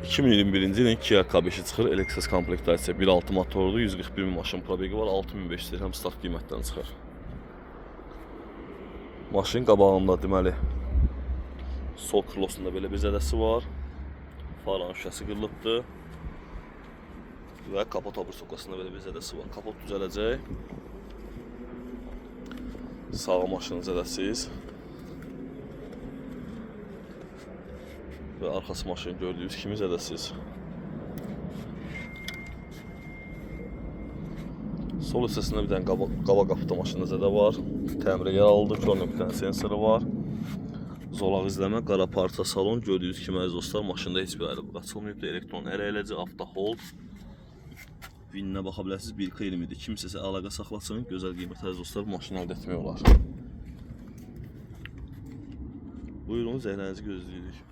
2021-ci ilin Kia K5-i çıxır. Lexus komplektasiya 1.6 motorlu, 141 min maşın probegi var, 6500 dirhəm start qiymətdən çıxır. Maşın qabağında deməli sol krılosunda belə bir zədəsi var. Faranın şüşəsi qırılıbdır. Və kapot abursokasında belə bir zədəsi var. Kapot düzələcək. Sağ maşının zədəsiz. Və arxası maşını gördüyünüz kimi zədəsiz. Sol hissəsində bir dənə qabaq qapıda maşında zədə var. Təmirə yer aldı. Körnə bir dənə sensoru var. Zolaq izləmə, qara parça salon. Gördüyünüz kimi əziz dostlar, maşında heç bir ayrılıq açılmayıbdır. Elektron ələyləci, avto hold. Vininə baxa bilərsiniz, 1.20-dir. Kimsəsə əlaqə saxlasın, gözəl qiymət əziz dostlar, maşını əldə etmək olar. Buyurun, zəhlənizi gözləyirik.